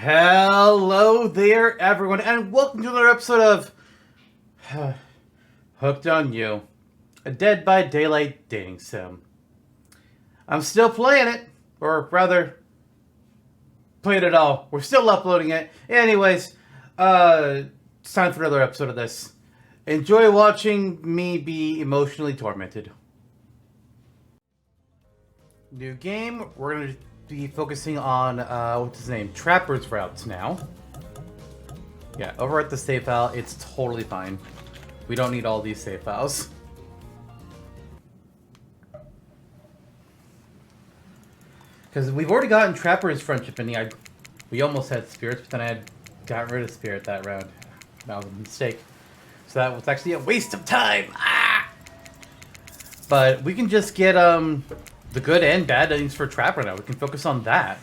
Hello there, everyone, and welcome to another episode of Hooked on You, a Dead by Daylight dating sim. I'm still playing it, or rather, playing it all. We're still uploading it. Anyways, it's time for another episode of this. Enjoy watching me be emotionally tormented. New game. We're going to be focusing on, what's his name? Trapper's routes now. Yeah, over at the save file, it's totally fine. We don't need all these save files. Because we've already gotten Trapper's friendship ending. We almost had spirits, but then I had got rid of spirit that round. That was a mistake. So that was actually a waste of time. Ah! But we can just get, the good and bad endings for Trapper now. We can focus on that.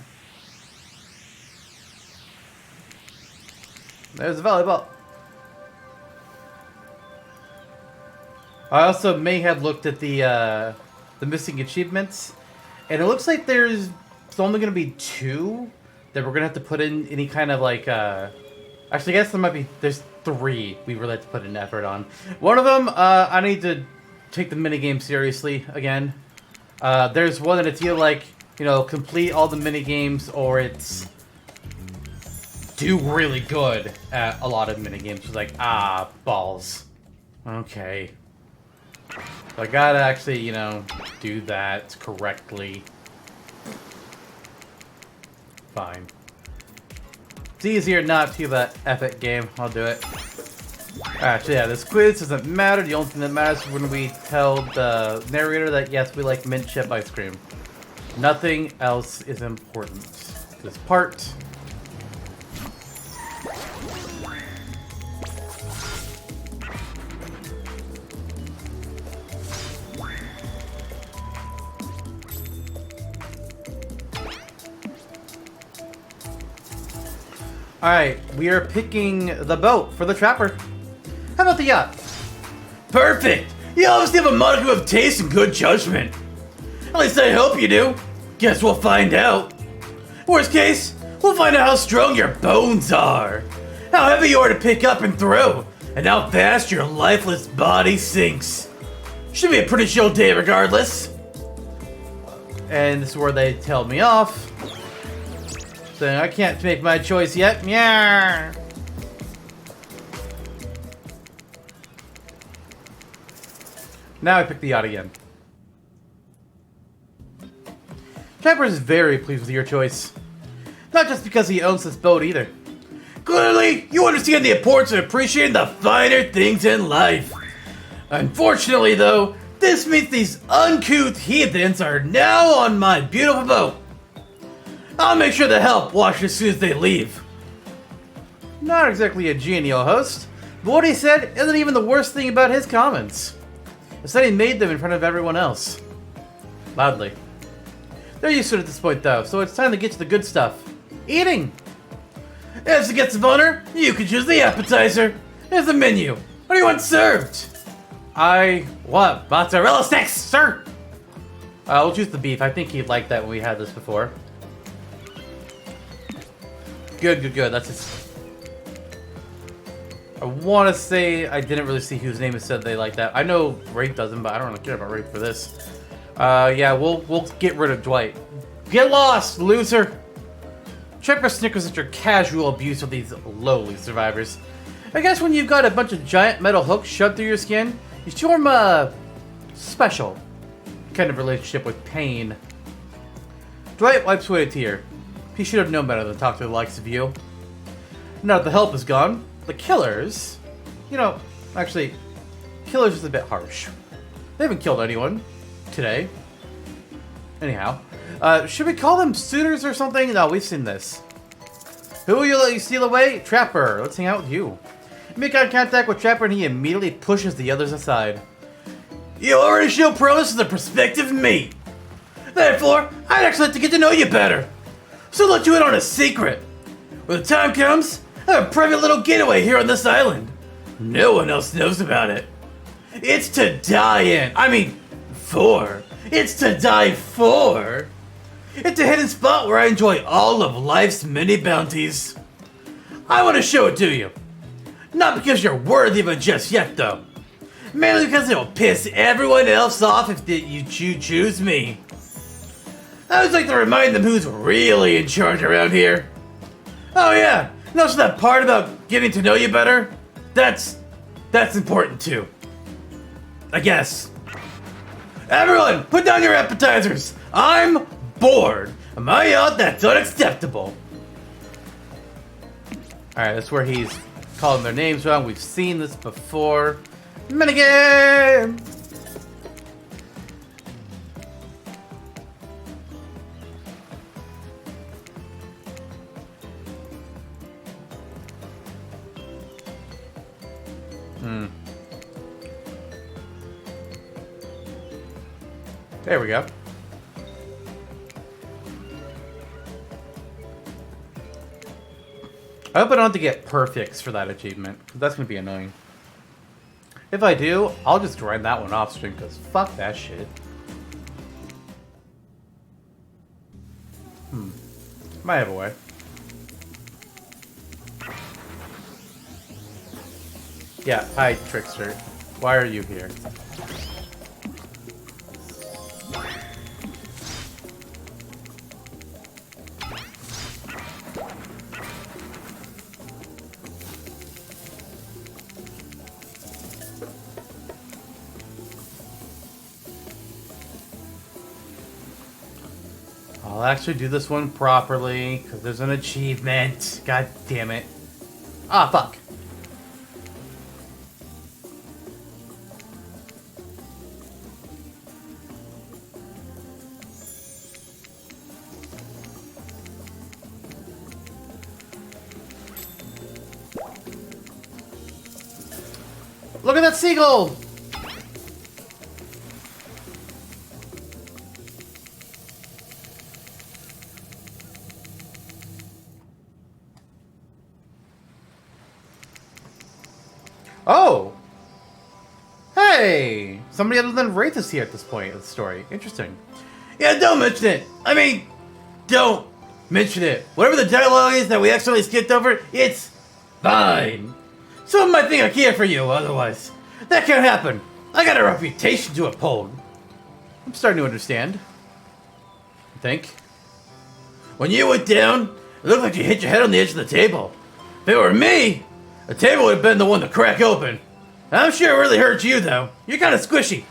There's the volleyball. I also may have looked at the missing achievements, and it looks like there's only going to be 2 that we're going to have to put in any kind of like. Actually, I guess there's 3 we really have to put in effort on. One of them, I need to take the minigame seriously again. There's one that it's either like, complete all the mini games, or it's do really good at a lot of mini games. It's like, balls. Okay. So I gotta actually, do that correctly. Fine. It's easier not to that epic game. I'll do it. Actually, yeah, this quiz doesn't matter. The only thing that matters is when we tell the narrator that, yes, we like mint chip ice cream. Nothing else is important. This part. Alright, we are picking the boat for the Trapper. How about the yacht? Perfect! You obviously have a modicum of taste and good judgment. At least I hope you do. Guess we'll find out. Worst case, we'll find out how strong your bones are, how heavy you are to pick up and throw, and how fast your lifeless body sinks. Should be a pretty chill day regardless. And this is where they tell me off. So I can't make my choice yet. Yeah. Now I pick the yacht again. Trapper is very pleased with your choice. Not just because he owns this boat either. Clearly, you understand the importance of appreciating the finer things in life. Unfortunately, though, this means these uncouth heathens are now on my beautiful boat. I'll make sure the help wash as soon as they leave. Not exactly a genial host, but what he said isn't even the worst thing about his comments. Instead, he made them in front of everyone else. Loudly. They're used to it at this point, though, so it's time to get to the good stuff. Eating! As it gets funner, you can choose the appetizer. Here's the menu. What do you want served? I want mozzarella sticks, sir! We'll choose the beef. I think he'd like that when we had this before. Good. That's just... I want to say I didn't really see whose name it said they like that. I know Rafe doesn't, but I don't really care about Rafe for this. Yeah, we'll get rid of Dwight. Get lost, loser! Trapper snickers at your casual abuse of these lowly survivors. I guess when you've got a bunch of giant metal hooks shoved through your skin, you form a special kind of relationship with pain. Dwight wipes away a tear. He should have known better than to talk to the likes of you. Now that the help is gone, the killers... actually, killers is a bit harsh. They haven't killed anyone today. Anyhow, should we call them suitors or something? No, we've seen this. Who will you let you steal away? Trapper. Let's hang out with you. Make eye contact with Trapper and he immediately pushes the others aside. You already show promise to the prospective mate. Therefore, I'd actually like to get to know you better. So let you in on a secret. When the time comes, I have a private little getaway here on this island. No one else knows about it. It's to die in. I mean, for. It's to die for. It's a hidden spot where I enjoy all of life's many bounties. I want to show it to you. Not because you're worthy of it just yet, though. Mainly because it'll piss everyone else off if you choose me. I always like to remind them who's really in charge around here. Oh yeah, and also that part about getting to know you better? That's important too. I guess. Everyone, put down your appetizers. I'm bored. Am I out? That's unacceptable. Alright, that's where he's calling their names wrong. We've seen this before. Minigame! There we go. I hope I don't have to get perfects for that achievement, because that's going to be annoying. If I do, I'll just grind that one off stream, because fuck that shit. Might have a way. Yeah, hi, Trickster. Why are you here? I'll actually do this one properly, because there's an achievement. God damn it. Ah, fuck. Look at that seagull! Oh! Hey! Somebody other than Wraith is here at this point of the story. Interesting. Yeah, don't mention it! I mean, don't mention it. Whatever the dialogue is that we accidentally skipped over, it's fine. Someone might think I care for you, otherwise. That can't happen. I got a reputation to uphold. I'm starting to understand. I think. When you went down, it looked like you hit your head on the edge of the table. If it were me, the table would have been the one to crack open. I'm sure it really hurt you, though. You're kind of squishy.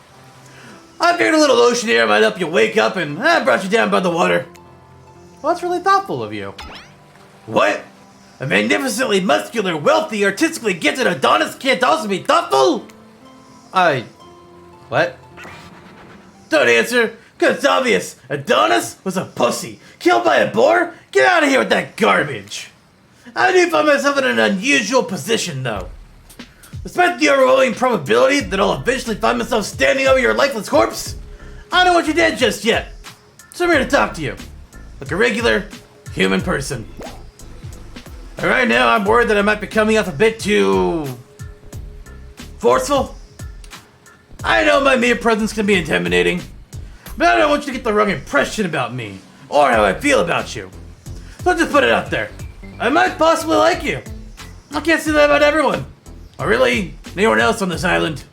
I figured a little ocean air might help you wake up, and I brought you down by the water. Well, that's really thoughtful of you. What? A magnificently muscular, wealthy, artistically gifted Adonis can't also be thoughtful? What? Don't answer, because it's obvious. Adonis was a pussy. Killed by a boar? Get out of here with that garbage. I do find myself in an unusual position, though. Despite the overwhelming probability that I'll eventually find myself standing over your lifeless corpse, I don't know what you did just yet. So I'm here to talk to you. Like a regular, human person. And right now, I'm worried that I might be coming off a bit too forceful. I know my mere presence can be intimidating, but I don't want you to get the wrong impression about me, or how I feel about you. So I'll just put it out there. I might possibly like you. I can't say that about everyone, or really anyone else on this island.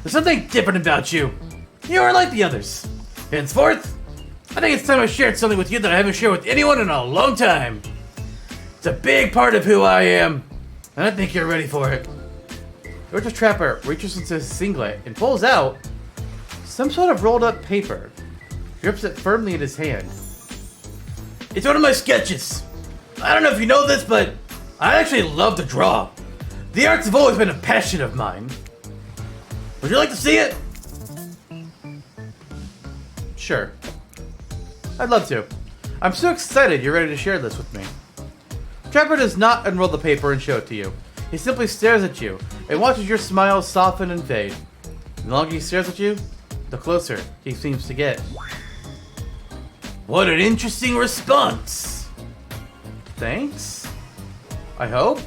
There's something different about you. You aren't like the others. Henceforth, I think it's time I shared something with you that I haven't shared with anyone in a long time. It's a big part of who I am, and I think you're ready for it. Georgia Trapper reaches into his singlet and pulls out some sort of rolled up paper. He grips it firmly in his hand. It's one of my sketches. I don't know if you know this, but I actually love to draw. The arts have always been a passion of mine. Would you like to see it? Sure. I'd love to. I'm so excited you're ready to share this with me. Trapper does not unroll the paper and show it to you. He simply stares at you and watches your smile soften and fade. The longer he stares at you, the closer he seems to get. What an interesting response! Thanks? I hope?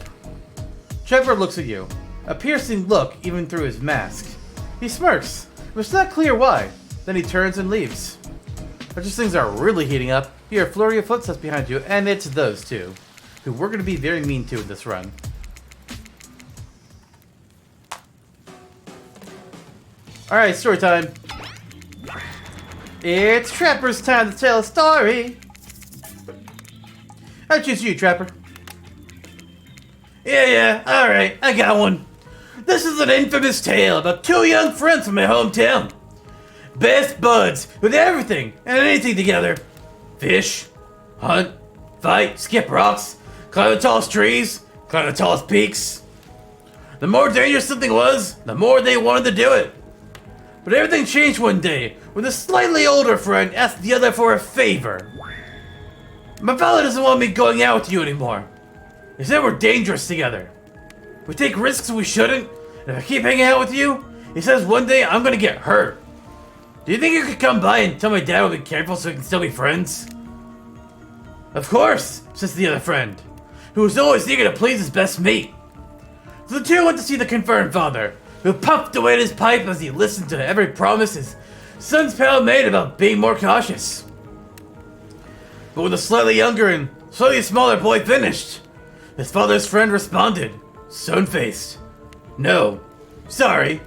Trevor looks at you, a piercing look even through his mask. He smirks, but it's not clear why. Then he turns and leaves. But just things are really heating up. You hear a flurry of footsteps behind you, and it's those two, who we're going to be very mean to in this run. Alright, story time. It's Trapper's time to tell a story. I choose you, Trapper. Yeah, alright, I got one. This is an infamous tale about two young friends from my hometown. Best buds with everything and anything together. Fish, hunt, fight, skip rocks, climb the tallest trees, climb the tallest peaks. The more dangerous something was, the more they wanted to do it. But everything changed one day when the slightly older friend asked the other for a favor. My father doesn't want me going out with you anymore. He said we're dangerous together. We take risks we shouldn't, and if I keep hanging out with you, he says one day I'm gonna get hurt. Do you think you could come by and tell my dad we'll be careful so we can still be friends? Of course, says the other friend, who was always eager to please his best mate. So the two went to see the confirmed father, who puffed away at his pipe as he listened to every promise his son's pal made about being more cautious. But when the slightly younger and slightly smaller boy finished, his father's friend responded, stone-faced. No, sorry,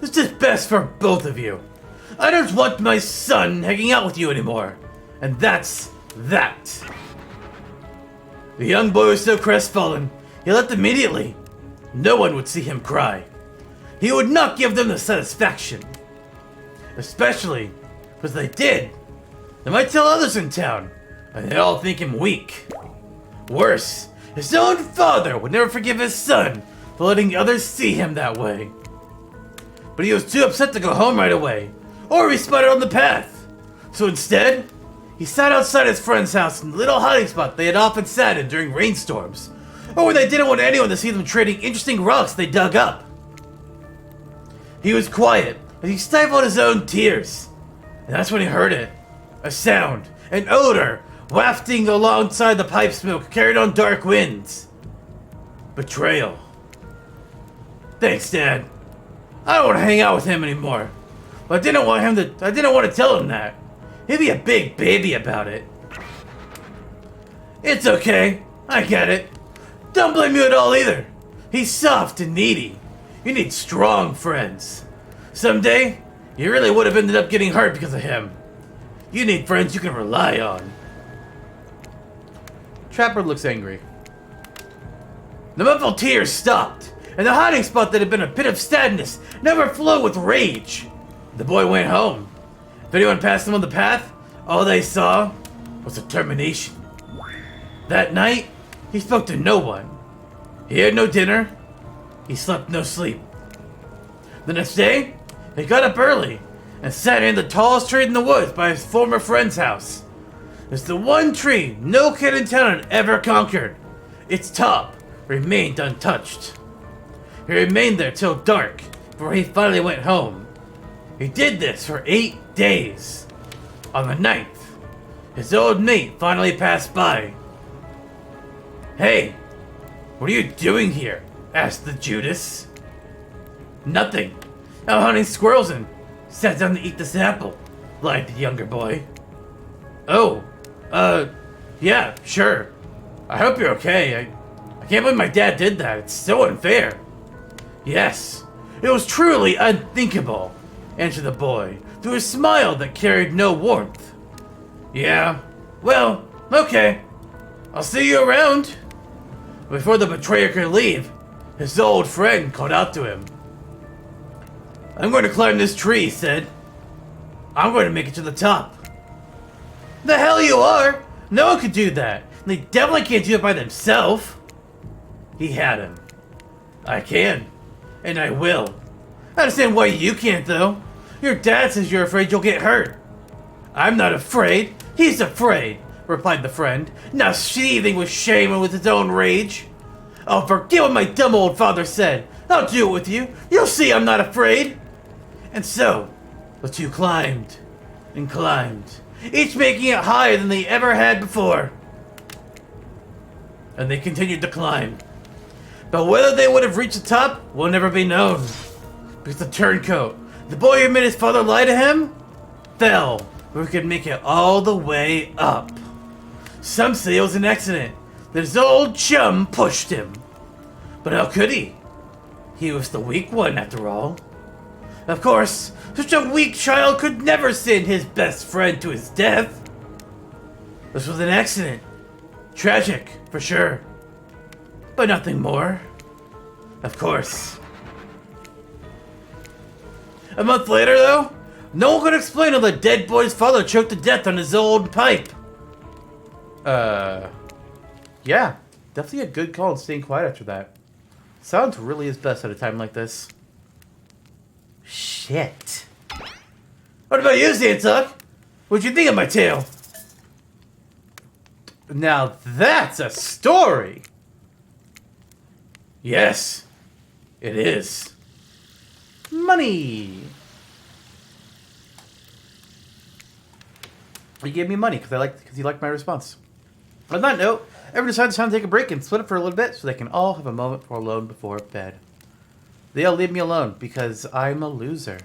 it's just best for both of you. I don't want my son hanging out with you anymore. And that's that. The young boy was so crestfallen, he left immediately. No one would see him cry. He would not give them the satisfaction. Especially because they did. They might tell others in town, and they'd all think him weak. Worse, his own father would never forgive his son for letting others see him that way. But he was too upset to go home right away, or be spotted on the path. So instead, he sat outside his friend's house in the little hiding spot they had often sat in during rainstorms, or when they didn't want anyone to see them trading interesting rocks they dug up. He was quiet as he stifled his own tears, and that's when he heard it. A sound, an odor, wafting alongside the pipe smoke carried on dark winds. Betrayal. Thanks, Dad. I don't want to hang out with him anymore. But I didn't want to tell him that. He'd be a big baby about it. It's okay. I get it. Don't blame you at all either. He's soft and needy. You need strong friends. Someday, you really would have ended up getting hurt because of him. You need friends you can rely on. Trapper looks angry. The muffled tears stopped, and the hiding spot that had been a pit of sadness now overflowed with rage. The boy went home. If anyone passed him on the path, all they saw was determination. That night, he spoke to no one. He had no dinner. He slept no sleep. The next day, he got up early and sat in the tallest tree in the woods by his former friend's house. It's the one tree no kid in town had ever conquered. Its top remained untouched. He remained there till dark before he finally went home. He did this for 8 days. On the 9th, his old mate finally passed by. Hey, what are you doing here? Asked the Judas. Nothing. I'm hunting squirrels and sat down to eat this apple, lied the younger boy. Oh, yeah, sure. I hope you're okay. I can't believe my dad did that. It's so unfair. Yes, it was truly unthinkable, answered the boy, through a smile that carried no warmth. Yeah, well, okay. I'll see you around. Before the betrayer could leave, his old friend called out to him. I'm going to climb this tree, he said. I'm going to make it to the top. The hell you are! No one could do that. And they definitely can't do it by themselves. He had him. I can. And I will. I understand why you can't, though. Your dad says you're afraid you'll get hurt. I'm not afraid. He's afraid, replied the friend, now seething with shame and with his own rage. Oh, forget what my dumb old father said. I'll do it with you. You'll see I'm not afraid. And so, the two climbed and climbed, each making it higher than they ever had before. And they continued to climb. But whether they would have reached the top will never be known. Because the turncoat, the boy who made his father lie to him, fell we could make it all the way up. Some say it was an accident, that his old chum pushed him. But how could he? He was the weak one, after all. Of course, such a weak child could never send his best friend to his death. This was an accident. Tragic, for sure. But nothing more. Of course. A month later, though, no one could explain how the dead boy's father choked to death on his old pipe. Yeah. Definitely a good call in staying quiet after that. Sounds really his best at a time like this. Shit. What about you, Zantuck? What'd you think of my tale? Now that's a story! Yes, it is. Money! He gave me money because he liked my response. On that note, everyone decides it's time to take a break and split up for a little bit so they can all have a moment for alone before bed. They all leave me alone because I'm a loser.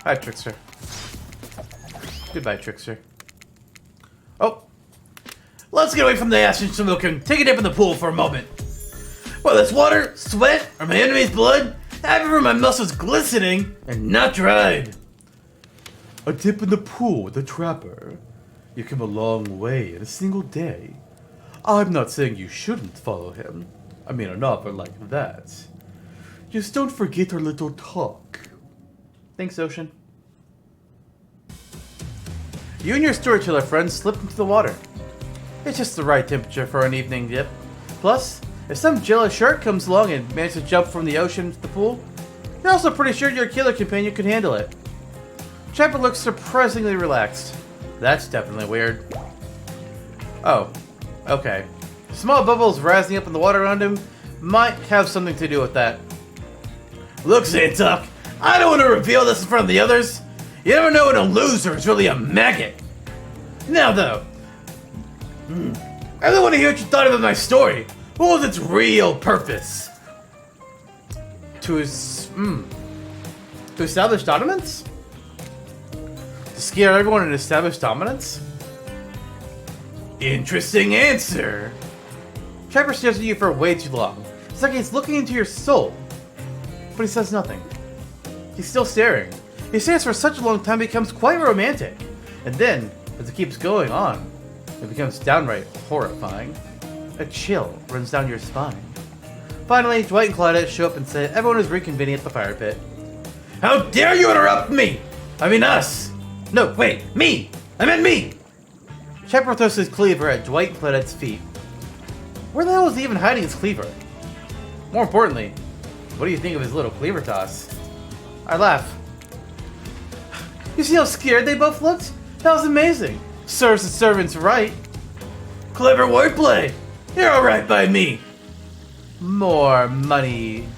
Hi, Trickster. Goodbye, Trickster. Oh. Let's get away from the ash and smoke and take a dip in the pool for a moment. Whether it's water, sweat, or my enemy's blood, however my muscles glistening and not dried. A dip in the pool with a trapper. You come a long way in a single day. I'm not saying you shouldn't follow him. I mean, an offer like that. Just don't forget our little talk. Thanks, Ocean. You and your storyteller friends slipped into the water. It's just the right temperature for an evening dip. Plus, if some jealous shark comes along and manages to jump from the ocean to the pool, you're also pretty sure your killer companion could handle it. Trapper looks surprisingly relaxed. That's definitely weird. Oh, okay. Small bubbles rising up in the water around him might have something to do with that. Look, Zantuck, I don't want to reveal this in front of the others. You never know when a loser is really a maggot. Now though, I really want to hear what you thought about my story. What was its real purpose? To establish dominance? To scare everyone and establish dominance? Interesting answer. Trapper stares at you for way too long. It's like he's looking into your soul. But he says nothing. He's still staring. He stares for such a long time it becomes quite romantic. And then, as it keeps going on, it becomes downright horrifying. A chill runs down your spine. Finally, Dwight and Claudette show up and say everyone is reconvening at the fire pit. How dare you interrupt me! I mean us! No, wait, me! I meant me! Trapper throws his cleaver at Dwight and Claudette's feet. Where the hell is he even hiding his cleaver? More importantly, what do you think of his little cleaver toss? I laugh. You see how scared they both looked? That was amazing. Serves the servants right. Clever wordplay. You're alright by me. More money.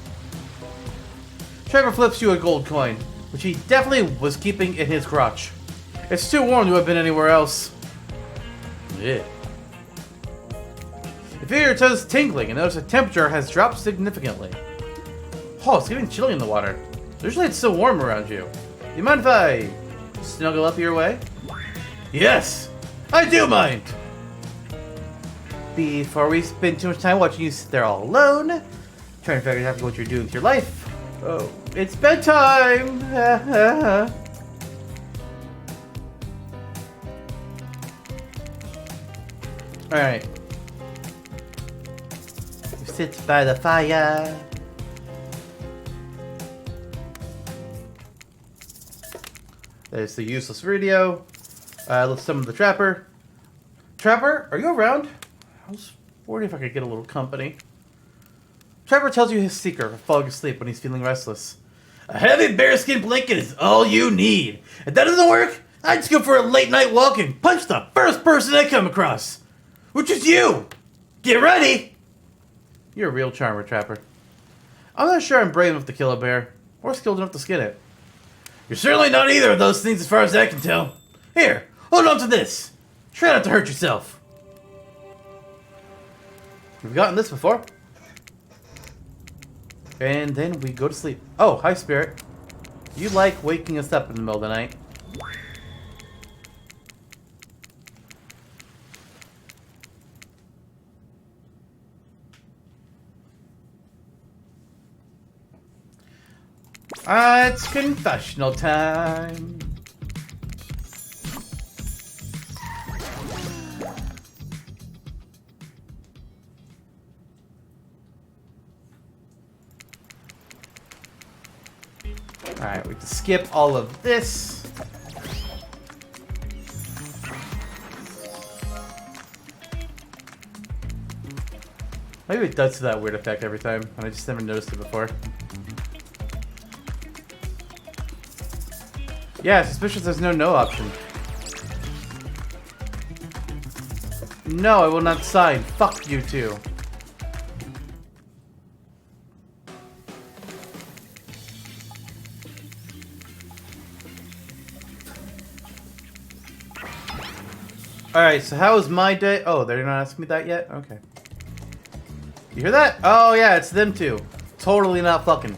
Trevor flips you a gold coin, which he definitely was keeping in his crotch. It's too warm to have been anywhere else. Yeah. You feel your toes tingling and notice the temperature has dropped significantly. Oh, it's getting chilly in the water. Usually it's so warm around you. Do you mind if I snuggle up your way? Yes, I do mind. Before we spend too much time watching you sit there all alone, trying to figure out what you're doing with your life. Oh, it's bedtime. Alright. You sit by the fire. There's the useless radio. Let's summon the Trapper. Trapper, are you around? I was wondering if I could get a little company. Trapper tells you his secret for falling asleep when he's feeling restless. A heavy bearskin blanket is all you need. If that doesn't work, I just go for a late night walk and punch the first person I come across. Which is you. Get ready. You're a real charmer, Trapper. I'm not sure I'm brave enough to kill a bear, or skilled enough to skin it. You're certainly not either of those things as far as I can tell. Here, hold on to this. Try not to hurt yourself. We've gotten this before. And then we go to sleep. Oh, hi, Spirit. You like waking us up in the middle of the night. It's confessional time. Alright, we can skip all of this. Maybe it does that weird effect every time, and I just never noticed it before. Yeah, suspicious there's no option. No, I will not sign. Fuck you too. Alright, so how was my day? Oh, they're not asking me that yet? Okay. You hear that? Oh yeah, it's them two. Totally not fucking.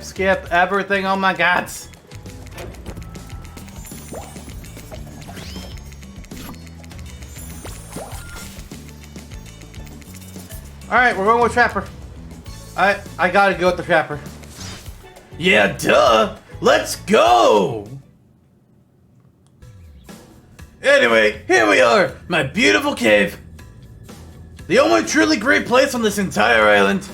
Skip everything, oh my god. Alright, we're going with Trapper. I gotta go with the Trapper. Yeah, duh! Let's go! Anyway, here we are, my beautiful cave. The only truly great place on this entire island.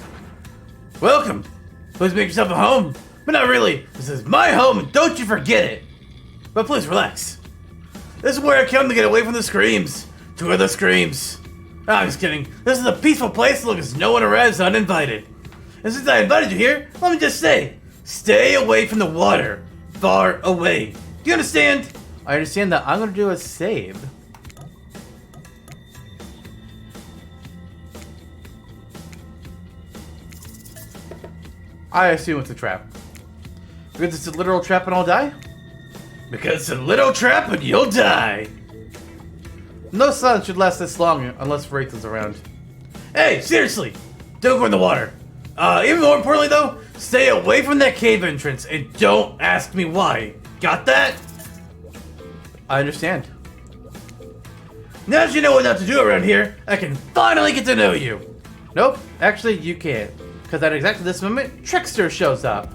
Welcome. Please make yourself at home. But not really. This is my home, and don't you forget it. But please relax. This is where I come to get away from the screams. To other screams. Ah, I'm just kidding. This is a peaceful place as long as no one arrives uninvited. And since I invited you here, let me just say, stay away from the water. Far away. Do you understand? I understand that I'm gonna do a save. I assume it's a trap. Because it's a literal trap and I'll die? Because it's a literal trap and you'll die! No silence should last this long unless Wraith is around. Hey, seriously! Don't go in the water! Even more importantly though, stay away from that cave entrance and don't ask me why. Got that? I understand. Now that you know what not to do around here, I can finally get to know you! Nope, actually you can't. Because at exactly this moment, Trickster shows up.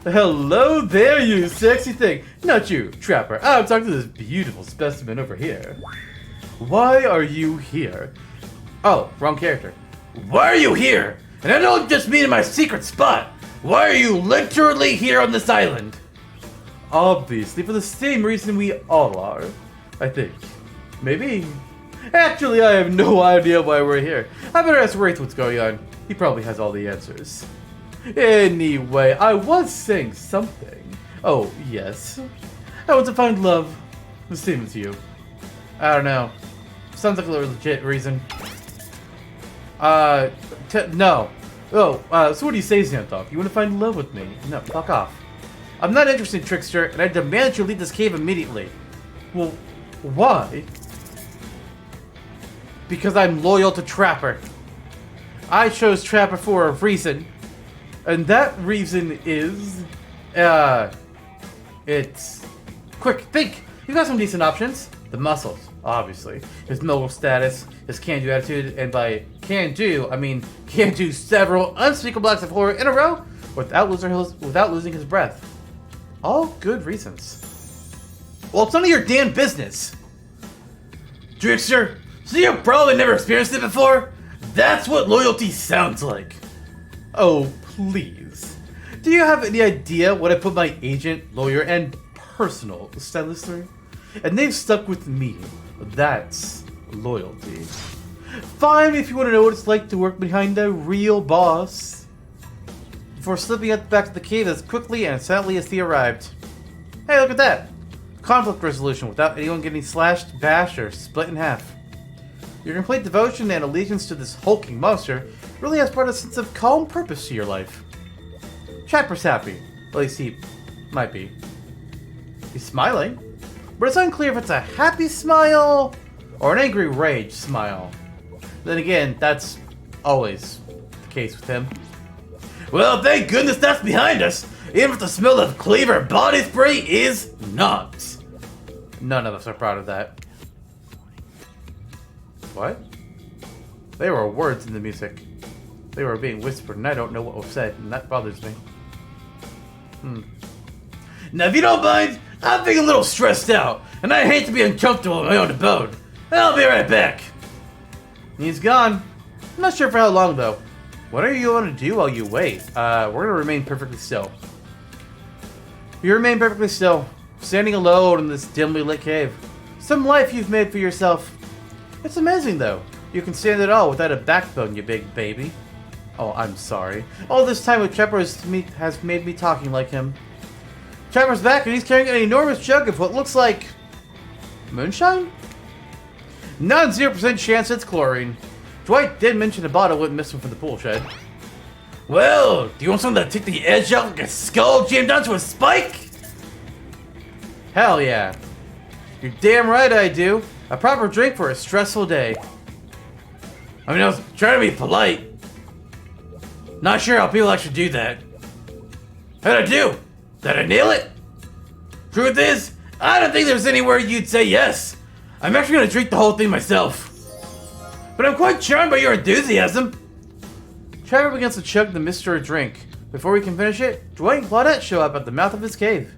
Hello there, you sexy thing. Not you, Trapper. I'm talking to this beautiful specimen over here. Why are you here? Oh, wrong character. Why are you here? And I don't just mean in my secret spot. Why are you literally here on this island? Obviously, for the same reason we all are. I think. Maybe. Actually, I have no idea why we're here. I better ask Wraith what's going on. He probably has all the answers. Anyway, I was saying something. Oh, yes. I want to find love. The same as you. I don't know. Sounds like a legit reason. No. Oh, so what do you say, Xanthoff? You want to find love with me? No, fuck off. I'm not interested, Trickster, and I demand that you leave this cave immediately. Well, why? Because I'm loyal to Trapper. I chose Trapper for a reason. And that reason is... it's... Quick, think! You've got some decent options. The muscles, obviously. His noble status, his can-do attitude, and by can-do, I mean can do several unspeakable acts of horror in a row without losing his breath. All good reasons. Well, it's none of your damn business. Trickster, so you've probably never experienced it before? That's what loyalty sounds like. Oh, please. Do you have any idea what I put my agent, lawyer, and personal stylist through? And they've stuck with me. That's loyalty. Fine if you want to know what it's like to work behind a real boss. Before slipping out back to the cave as quickly and silently as he arrived. Hey, look at that. Conflict resolution without anyone getting slashed, bashed, or split in half. Your complete devotion and allegiance to this hulking monster really has brought a sense of calm purpose to your life. Trapper's happy. At least he might be. He's smiling. But it's unclear if it's a happy smile or an angry rage smile. Then again, that's always the case with him. Well, thank goodness that's behind us, even if the smell of cleaver body spray is not. None of us are proud of that. What? There were words in the music. They were being whispered, and I don't know what was said, and that bothers me. Now, if you don't mind, I'm feeling a little stressed out, and I hate to be uncomfortable in my own abode. I'll be right back. He's gone. I'm not sure for how long, though. What are you going to do while you wait? We're going to remain perfectly still. You remain perfectly still, standing alone in this dimly lit cave. Some life you've made for yourself. It's amazing, though. You can stand it all without a backbone, you big baby. Oh, I'm sorry. All this time with Trapper has made me talking like him. Trapper's back, and he's carrying an enormous jug of what looks like... moonshine? Not 0% chance it's chlorine. Dwight did mention a bottle went missing from the pool shed. Well, do you want something to take the edge off like a skull jammed onto a spike? Hell yeah. You're damn right I do. A proper drink for a stressful day. I mean, I was trying to be polite. Not sure how people actually do that. How'd I do? Did I nail it? Truth is, I don't think there's anywhere you'd say yes. I'm actually gonna drink the whole thing myself. But I'm quite charmed by your enthusiasm. Trevor begins to chug the mystery drink. Before we can finish it, Dwight and Claudette show up at the mouth of his cave.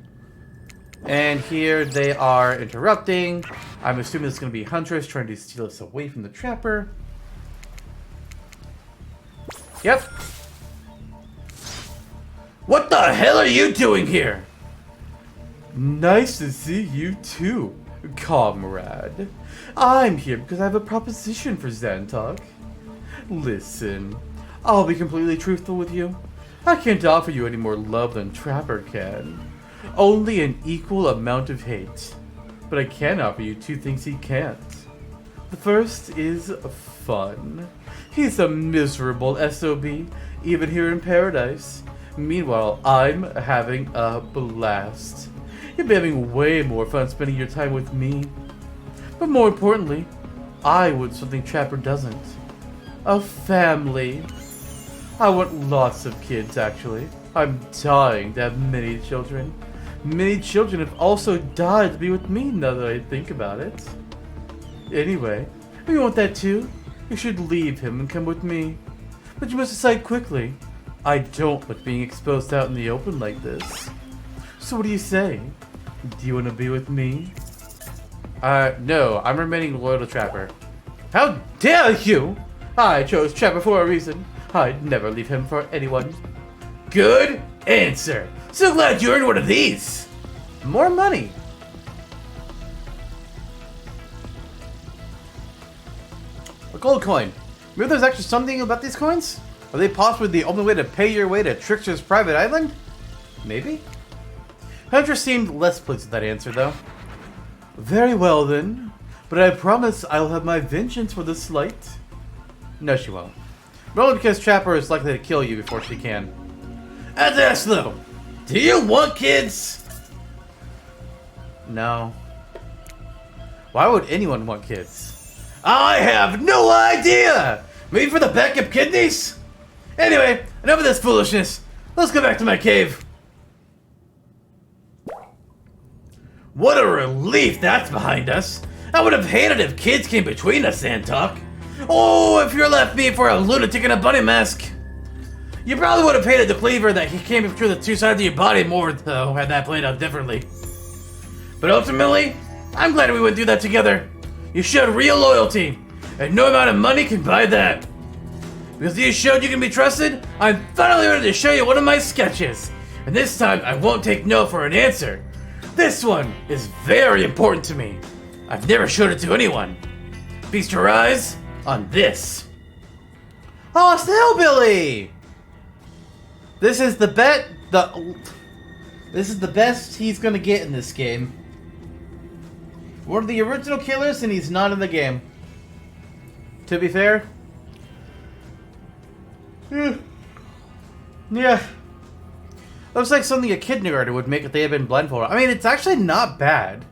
And here they are interrupting. I'm assuming it's gonna be Huntress trying to steal us away from the Trapper. Yep. What the hell are you doing here? Nice to see you too, comrade. I'm here because I have a proposition for Zantok. Listen, I'll be completely truthful with you. I can't offer you any more love than Trapper can. Only an equal amount of hate. But I can offer you two things he can't. The first is fun. He's a miserable SOB, even here in paradise. Meanwhile, I'm having a blast. You'll be having way more fun spending your time with me. But more importantly, I want something Trapper doesn't. A family. I want lots of kids, actually. I'm dying to have many children. Many children have also died to be with me now that I think about it. Anyway, if you want that too, you should leave him and come with me. But you must decide quickly. I don't like being exposed out in the open like this. So what do you say? Do you want to be with me? No, I'm remaining loyal to Trapper. How dare you! I chose Trapper for a reason. I'd never leave him for anyone. Good answer. So glad you earned one of these. More money. A gold coin. Maybe there's actually something about these coins? Are they possibly the only way to pay your way to Trickster's private island? Maybe? Hunter seemed less pleased with that answer, though. Very well, then. But I promise I'll have my vengeance for the slight. No, she won't. But only because Trapper is likely to kill you before she can. As asked, though, do you want kids? No. Why would anyone want kids? I have no idea! Maybe for the backup kidneys? Anyway, enough of this foolishness. Let's go back to my cave. What a relief that's behind us. I would have hated if kids came between us, Zantok. Oh, if you left me for a lunatic in a bunny mask. You probably would have hated the cleaver that he came through the two sides of your body more, though, had that played out differently. But ultimately, I'm glad we went through that together. You showed real loyalty, and no amount of money can buy that. Because you showed you can be trusted, I'm finally ready to show you one of my sketches. And this time, I won't take no for an answer. This one is very important to me. I've never showed it to anyone. Feast your eyes on this. Oh, it's the hillbilly! This is the This is the best he's gonna get in this game. One of the original killers, and he's not in the game. To be fair. Yeah. Looks like something a kindergarten would make if they had been blindfolded. I mean, it's actually not bad.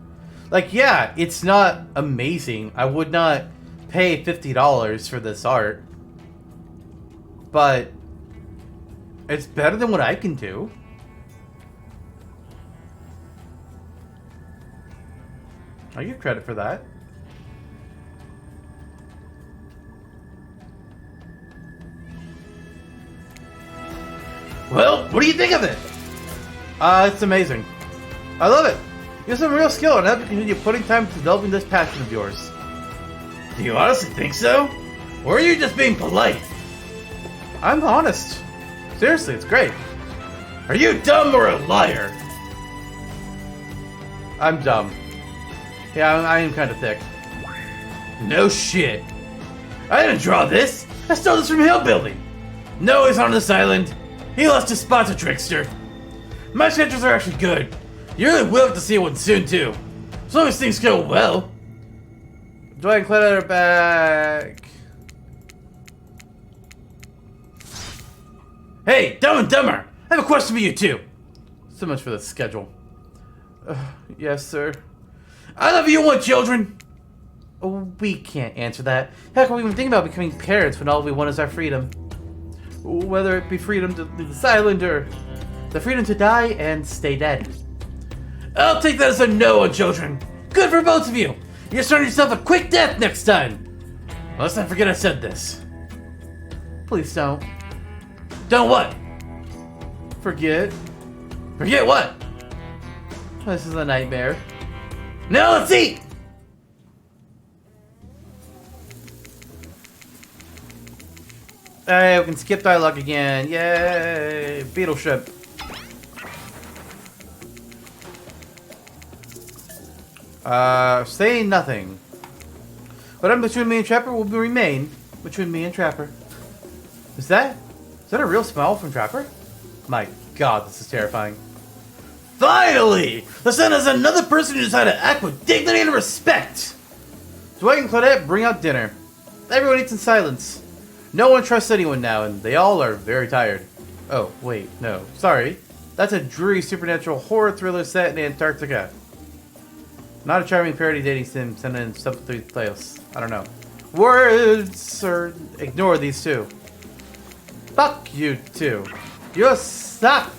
Like, yeah, it's not amazing. I would not pay $50 for this art. But it's better than what I can do. I give credit for that. Well, what do you think of it? It's amazing. I love it. You have some real skill and I hope you continue putting time into developing this passion of yours. Do you honestly think so? Or are you just being polite? I'm honest. Seriously, it's great. Are you dumb or a liar? I'm dumb. Yeah, I am kind of thick. No shit. I didn't draw this. I stole this from Hillbilly. No, he's on this island. He lost his spot to Trickster. My sketches are actually good. You really will have to see one soon too. As long as things go well. Dwight and Cleta are back. Hey, Dumb and Dumber! I have a question for you too. So much for the schedule. Yes, sir. I love you and want children. Oh, we can't answer that. Heck, we even think about becoming parents when all we want is our freedom. Whether it be freedom to leave this island or the freedom to die and stay dead. I'll take that as a no on children. Good for both of you. You're starting yourself a quick death next time. Let's not forget I said this. Please don't. Don't what? Forget. Forget what? This is a nightmare. Now let's eat! Alright, we can skip dialogue again. Yay! Beetle ship. Saying nothing. Whatever between me and Trapper will remain between me and Trapper. Is that a real smile from Trapper? My god, this is terrifying. Finally! The sun has another person who decided to act with dignity and respect! Dwight and Claudette bring out dinner. Everyone eats in silence. No one trusts anyone now, and they all are very tired. Oh, wait, no. Sorry. That's a dreary supernatural horror thriller set in Antarctica. Not a charming parody dating sim sent in stuff through playoffs. I don't know. Words, or ignore these two. Fuck you two. You suck!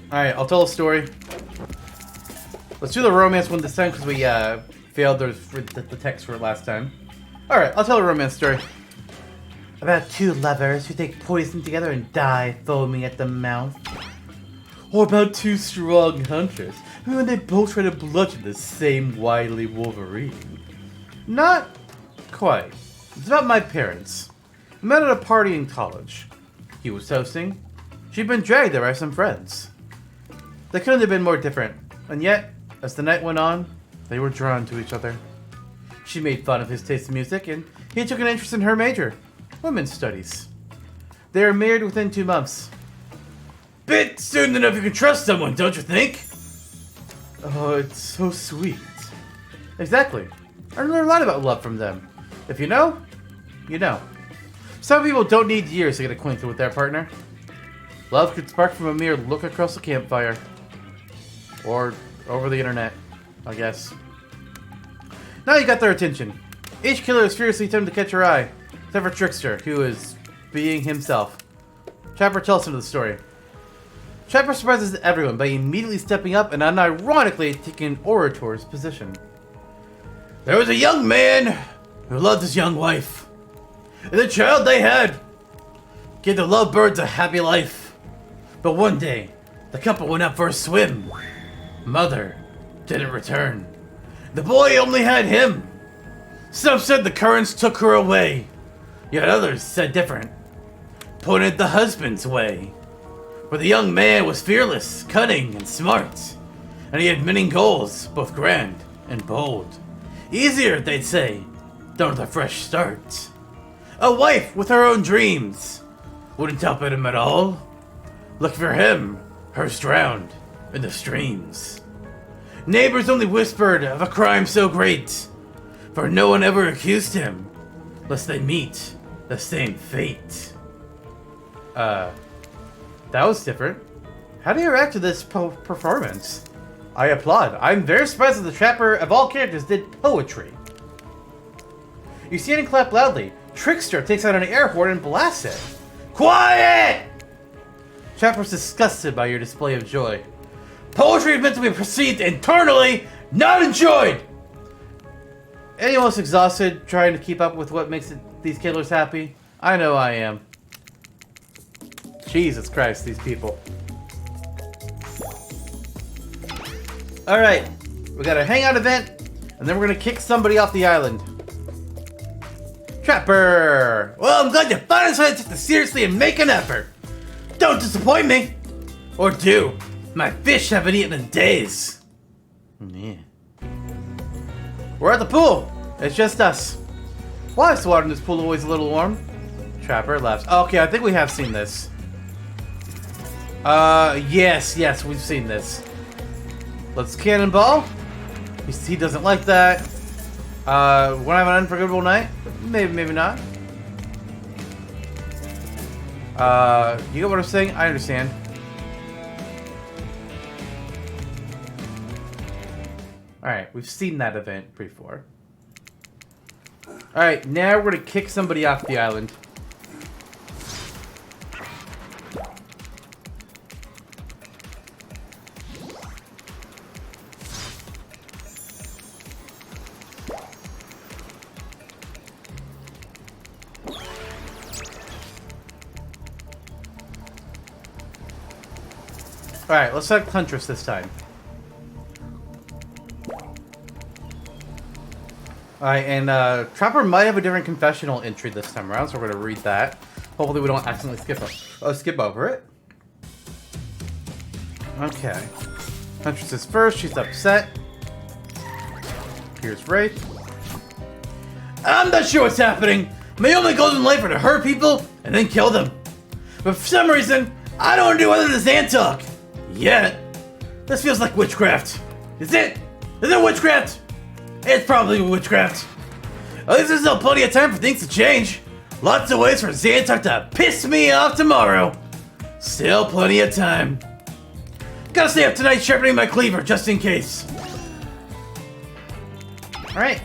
Alright, I'll tell a story. Let's do the romance one this time because we failed the text for it last time. Alright, I'll tell a romance story. About two lovers who take poison together and die foaming at the mouth. Or about two strong hunters who they both try to bludgeon the same wily Wolverine. Not quite. It's about my parents. We met at a party in college. He was hosting. She'd been dragged there by some friends. They couldn't have been more different, and yet, as the night went on, they were drawn to each other. She made fun of his taste in music, and he took an interest in her major, women's studies. They were married within 2 months. Bit soon enough you can trust someone, don't you think? Oh, it's so sweet. Exactly. I learned a lot about love from them. If you know, you know. Some people don't need years to get acquainted with their partner. Love could spark from a mere look across a campfire. Or over the internet, I guess. Now you got their attention. Each killer is furiously attempting to catch your eye, except for Trickster, who is being himself. Trapper tells him the story. Trapper surprises everyone by immediately stepping up and unironically taking an orator's position. There was a young man who loved his young wife. And the child they had gave the lovebirds a happy life. But one day, the couple went out for a swim. Mother didn't return. The boy only had him. Some said the currents took her away, yet others said different, pointed the husband's way. For the young man was fearless, cunning, and smart, and he had many goals, both grand and bold. Easier, they'd say, than with a fresh start. A wife with her own dreams wouldn't help him at all. Look for him, hers drowned in the streams. Neighbors only whispered of a crime so great, for no one ever accused him, lest they meet the same fate. That was different. How do you react to this performance? I applaud. I'm very surprised that the Trapper of all characters did poetry. You see it and clap loudly. Trickster takes out an air horn and blasts it. Quiet! Trapper's disgusted by your display of joy. Poetry is meant to be perceived internally, not enjoyed! Any almost exhausted trying to keep up with what makes these killers happy? I know I am. Jesus Christ, these people. Alright, we got a hangout event, and then we're gonna kick somebody off the island. Trapper! Well, I'm glad you finally decided to take this seriously and make an effort. Don't disappoint me! Or do. My fish haven't eaten in days. Yeah. We're at the pool. It's just us. Why is the water in this pool always a little warm? Trapper laughs. Okay, I think we have seen this. Yes, we've seen this. Let's cannonball. He doesn't like that. Wanna have an unforgettable night? Maybe not. You get what I'm saying? I understand. Alright, we've seen that event before. Alright, now we're gonna kick somebody off the island. Alright, let's select Huntress this time. Alright, and Trapper might have a different confessional entry this time around, so we're gonna read that. Hopefully we don't accidentally skip over it. Okay. Huntress is first, she's upset. Here's Wraith. I'm not sure what's happening. My only goals in life are to hurt people and then kill them. But for some reason, I don't want to do other than Xantalk. Yet. This feels like witchcraft. Is it? Is it witchcraft? It's probably witchcraft. At least there's still plenty of time for things to change. Lots of ways for Xantalk to piss me off tomorrow. Still plenty of time. Gotta stay up tonight sharpening my cleaver just in case. Alright.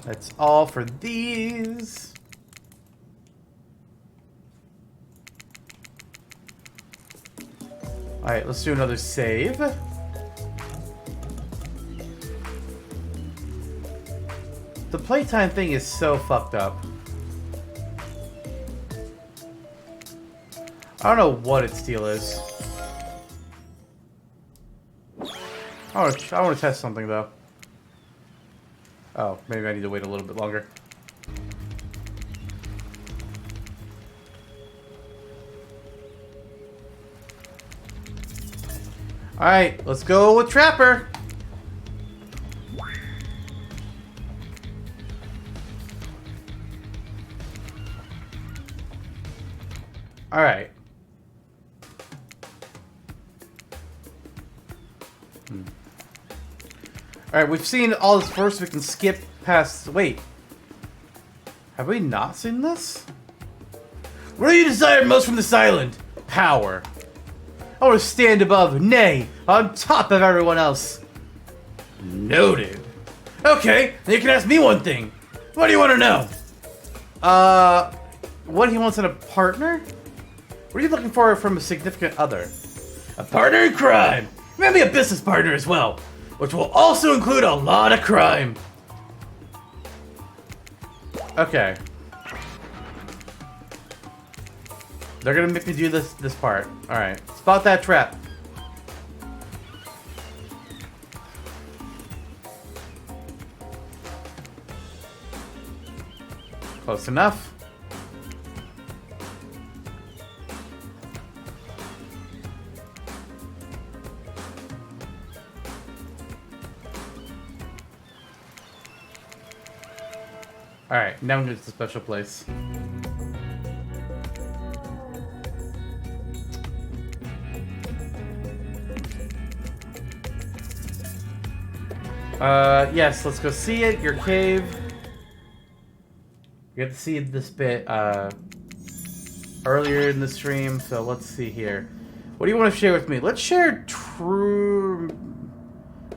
That's all for these. Alright, let's do another save. The playtime thing is so fucked up. I don't know what its deal is. I want to test something though. Oh, maybe I need to wait a little bit longer. Alright, let's go with Trapper. Alright. Alright, we've seen all this first. We can skip past... Wait. Have we not seen this? What do you desire most from this island? Power. I want to stand above, nay, on top of everyone else. Noted. Okay, then you can ask me one thing. What do you want to know? What he wants in a partner? What are you looking for from a significant other? A partner in crime. Maybe a business partner as well, which will also include a lot of crime. Okay. They're gonna make me do this part. Alright. Spot that trap. Close enough. Alright, now I'm going to the special place. Yes, let's go see it, your cave. We got to see this bit, earlier in the stream, so let's see here. What do you want to share with me? Let's share I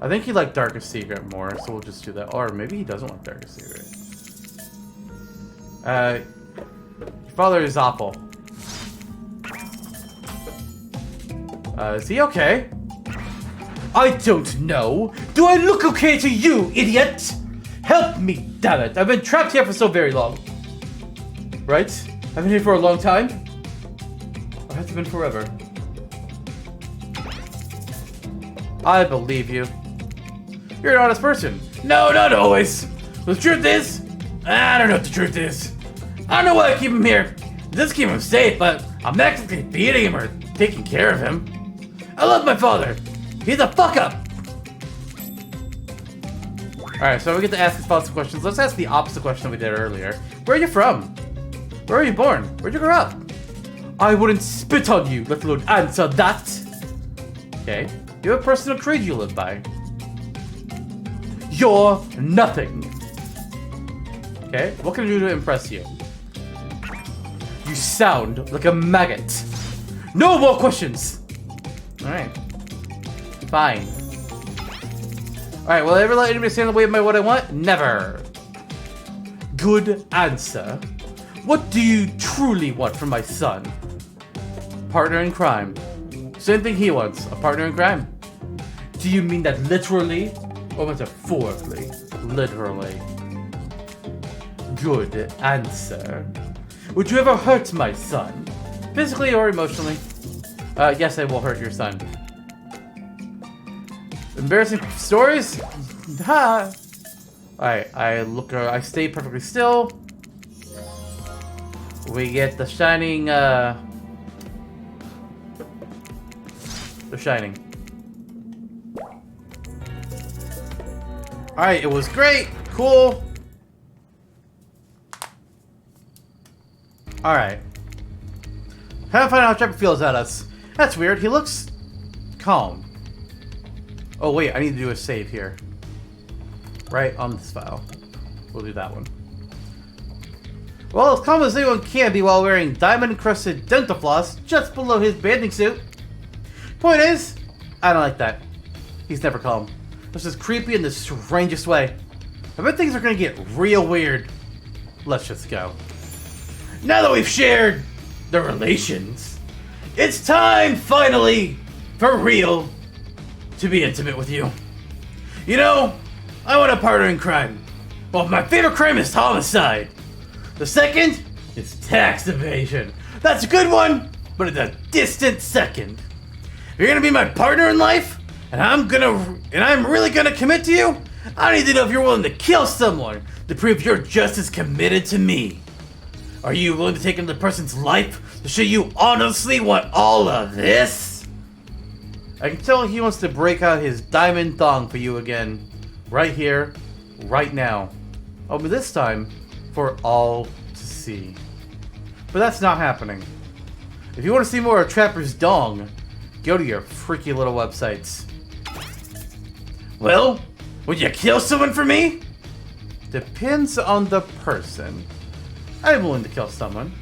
think he liked Darkest Secret more, so we'll just do that. Or maybe he doesn't like Darkest Secret. Your father is awful. Is he okay? I don't know. Do I look okay to you, idiot? Help me, damn it. I've been trapped here for so very long. Right? I've been here for a long time? Or has it been forever? I believe you. You're an honest person. No, not always. The truth is, I don't know what the truth is. I don't know why I keep him here. It does keep him safe, but I'm not exactly beating him or taking care of him. I love my father. He's a fuck up. Alright, so we get to ask these lots of questions. Let's ask the opposite question we did earlier. Where are you from? Where are you born? Where'd you grow up? I wouldn't spit on you, let alone answer that. Okay. You have a personal creed you live by. You're nothing. Okay. What can I do to impress you? You sound like a maggot. No more questions. Alright. Fine. Alright, will I ever let anybody stand in the way of what I want? Never. Good answer. What do you truly want from my son? Partner in crime. Same thing he wants, a partner in crime. Do you mean that literally or metaphorically? Literally. Good answer. Would you ever hurt my son? Physically or emotionally? Yes, I will hurt your son. Embarrassing stories? Ha! Alright, I stay perfectly still. We get the shining, The Shining. Alright, it was great. Cool. Alright. Haven't found out how Trevor feels at us. That's weird. He looks calm. Oh, wait. I need to do a save here. Right on this file. We'll do that one. Well, as calm as anyone can be while wearing diamond-encrusted dental floss just below his bathing suit. Point is, I don't like that. He's never calm. This is creepy in the strangest way. I bet things are gonna get real weird. Let's just go. Now that we've shared the relations, it's time, finally, for real, to be intimate with you. You know, I want a partner in crime. Well, my favorite crime is homicide. The second is tax evasion. That's a good one, but it's a distant second. If you're gonna be my partner in life, and I'm really gonna commit to you, I need to know if you're willing to kill someone to prove you're just as committed to me. Are you willing to take another person's life to show you honestly want all of this? I can tell he wants to break out his diamond thong for you again. Right here, right now. Only this time, for all to see. But that's not happening. If you want to see more of Trapper's dong, go to your freaky little websites. Well, would you kill someone for me? Depends on the person. I'm willing to kill someone,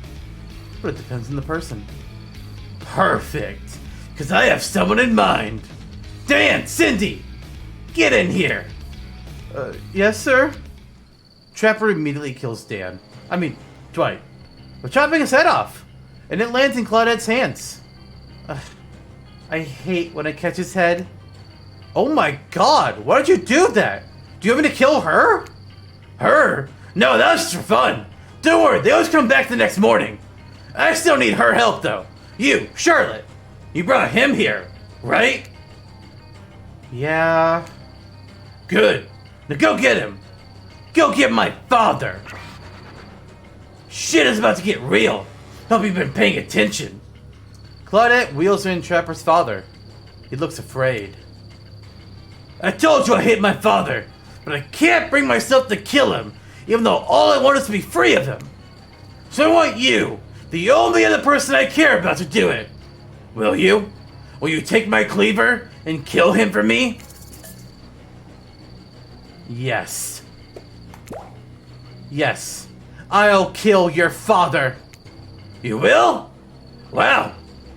but it depends on the person. Perfect, because I have someone in mind. Dan, Cindy, get in here. Yes, sir? Trapper immediately kills Dan. I mean, Dwight. We're chopping his head off, and it lands in Claudette's hands. I hate when I catch his head. Oh my god, why did you do that? Do you want me to kill her? Her? No, that was just for fun. Don't worry, they always come back the next morning. I still need her help, though. You, Charlotte, you brought him here, right? Yeah. Good. Now go get him. Go get my father. Shit is about to get real. Hope you've been paying attention. Claudette wheels in Trapper's father. He looks afraid. I told you I hate my father, but I can't bring myself to kill him, even though all I want is to be free of him. So I want you, the only other person I care about, to do it. Will you? Will you take my cleaver and kill him for me? Yes. Yes. I'll kill your father. You will? Wow.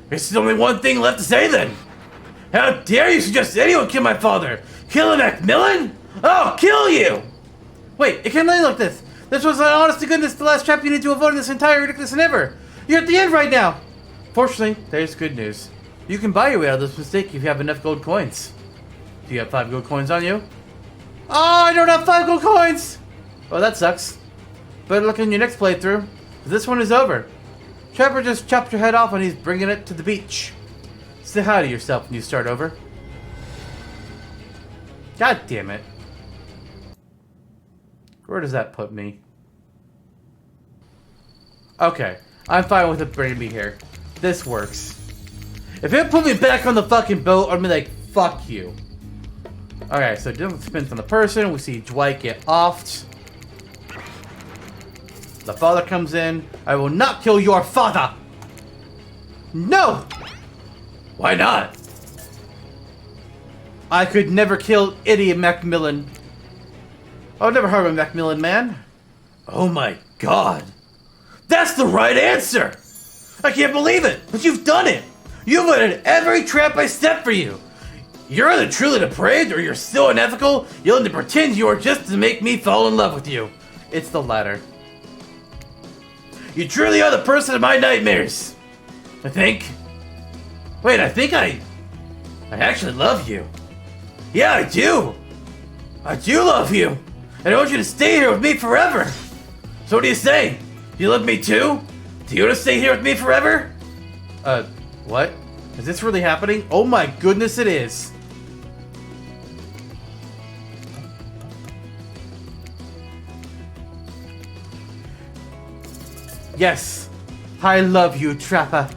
There's only one thing left to say then. How dare you suggest anyone kill my father? Kill Macmillan? I'll kill you! Wait, it can't end like this. This was, honest to goodness, the last trap you need to avoid in this entire ridiculous endeavor. You're at the end right now. Fortunately, there's good news. You can buy your way out of this mistake if you have enough gold coins. Do you have 5 gold coins on you? Oh, I don't have 5 gold coins! Well, that sucks. Better look in your next playthrough. This one is over. Trapper just chopped your head off and he's bringing it to the beach. Say hi to yourself when you start over. God damn it. Where does that put me? Okay, I'm fine with it bringing me here. This works. If it put me back on the fucking boat, I'd be like, fuck you. Okay, so different spins on the person. We see Dwight get offed. The father comes in. I will not kill your father. No! Why not? I could never kill idiot Macmillan. I would never harm a Macmillan man. Oh my god. That's the right answer! I can't believe it, but you've done it! You've avoided every trap I set for you! You're either truly depraved or you're so unethical, you'll need to pretend you are just to make me fall in love with you. It's the latter. You truly are the person of my nightmares! I think. Wait, I actually love you. Yeah, I do! I do love you! And I want you to stay here with me forever! So what do you say? Do you love me too? Do you want to stay here with me forever? What? Is this really happening? Oh my goodness, it is. Yes, I love you, Trapper.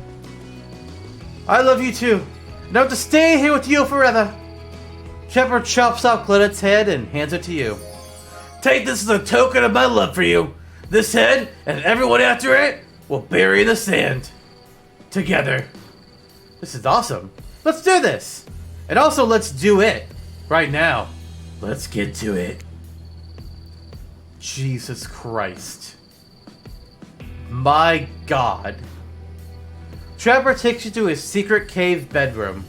I love you too. And I want to stay here with you forever. Trapper chops off Glennett's head and hands it to you. Take this as a token of my love for you. This head and everyone after it will bury in the sand. Together. This is awesome. Let's do this. And also let's do it. Right now. Let's get to it. Jesus Christ. My God. Trapper takes you to his secret cave bedroom.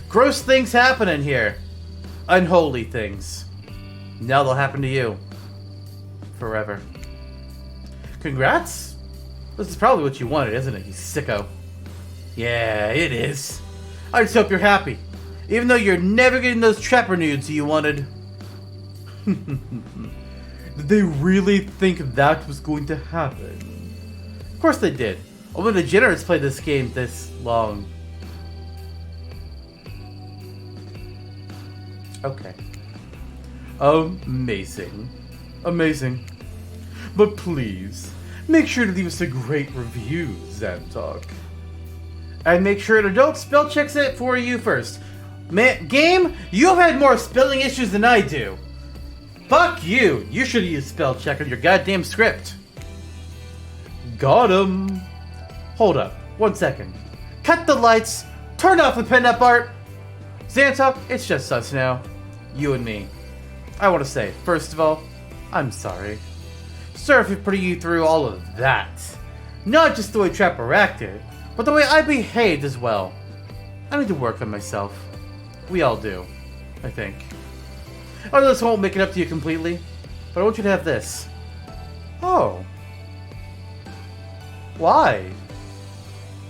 Gross things happen in here. Unholy things. Now they'll happen to you. Forever. Congrats? This is probably what you wanted, isn't it, you sicko? Yeah, it is. I just hope you're happy. Even though you're never getting those Trapper nudes you wanted. Did they really think that was going to happen? Of course they did. Only the degenerates played this game this long. Okay. Amazing. Amazing. But please, make sure to leave us a great review, Zantok. And make sure to don't spell checks it for you first. Game, you've had more spelling issues than I do. Fuck you. You should use spell check on your goddamn script. Got him. Hold up. 1 second. Cut the lights. Turn off the pinup art. Zantok, it's just us now. You and me. I want to say, first of all, I'm sorry. Sorry for putting you through all of that. Not just the way Trapper acted, but the way I behaved as well. I need to work on myself. We all do, I think. I know this won't make it up to you completely, but I want you to have this. Oh. Why?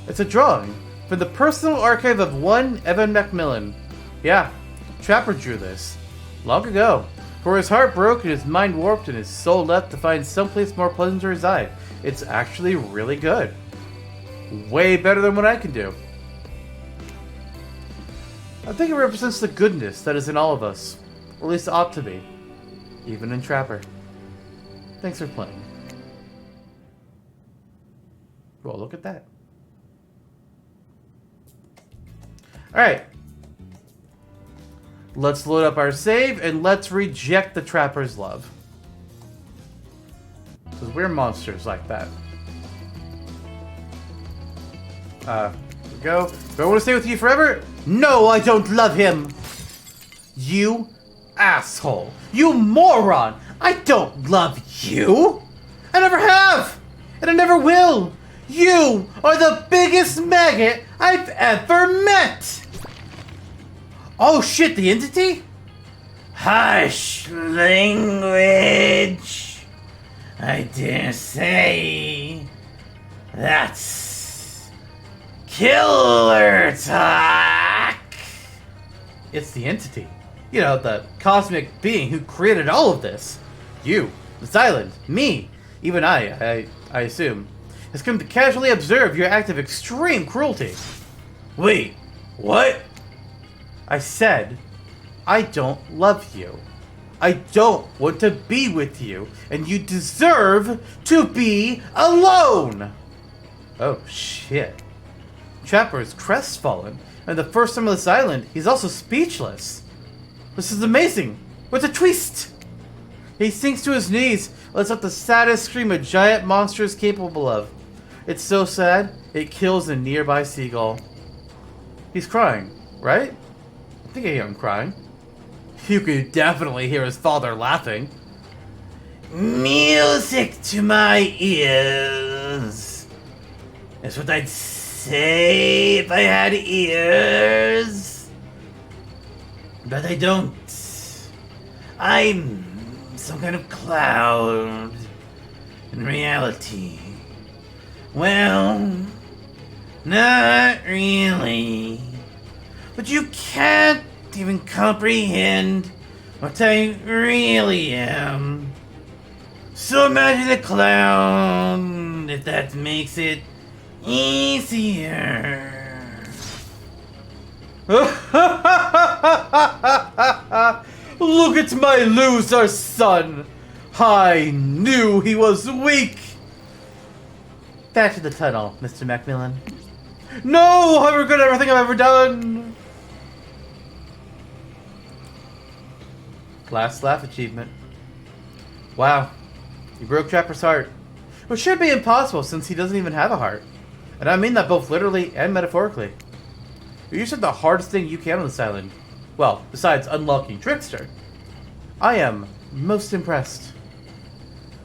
It's a drawing from the personal archive of one Evan Macmillan. Yeah, Trapper drew this. Long ago. For his heart broke and his mind warped and his soul left to find someplace more pleasant to reside. It's actually really good. Way better than what I can do. I think it represents the goodness that is in all of us. Or at least it ought to be. Even in Trapper. Thanks for playing. Well, look at that. Alright. Let's load up our save and let's reject the Trapper's love. Because we're monsters like that. Here we go. Do I want to stay with you forever? No, I don't love him. You asshole. You moron. I don't love you. I never have. And I never will. You are the biggest maggot I've ever met. Oh shit, the entity? Hush language. I dare say that's killer talk. It's the entity. You know, the cosmic being who created all of this. You, this island, me, even I assume, has come to casually observe your act of extreme cruelty. Wait, what? I said, I don't love you. I don't want to be with you, and you deserve to be alone! Oh, shit. Trapper is crestfallen, and the first time on this island, he's also speechless. This is amazing! What's a twist? He sinks to his knees, lets out the saddest scream a giant monster is capable of. It's so sad, it kills a nearby seagull. He's crying, right? I think I hear him crying. You could definitely hear his father laughing. Music to my ears. That's what I'd say if I had ears. But I don't. I'm some kind of cloud in reality. Well, not really. But you can't even comprehend what I really am. So imagine a clown, if that makes it easier. Look at my loser son! I knew he was weak! Back to the tunnel, Mr. Macmillan. No! I regret everything I've ever done! Last laugh achievement. Wow. You broke Trapper's heart. Which should be impossible since he doesn't even have a heart. And I mean that both literally and metaphorically. You said the hardest thing you can on this island. Well, besides unlocking Trickster. I am most impressed.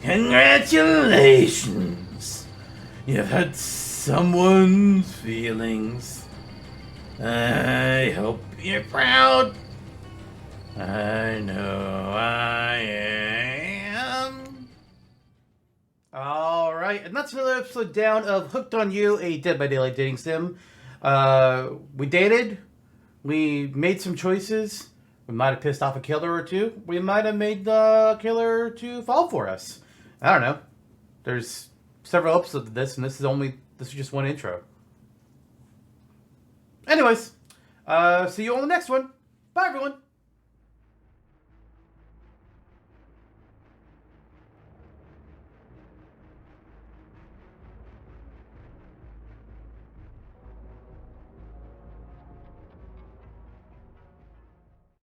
Congratulations! You've hurt someone's feelings. I hope you're proud. I know I am. Alright, and that's another episode down of Hooked on You, a Dead by Daylight dating sim. We dated. We made some choices. We might have pissed off a killer or two. We might have made the killer to fall for us. I don't know. There's several episodes of this, and this is just one intro. Anyways, see you on the next one. Bye, everyone.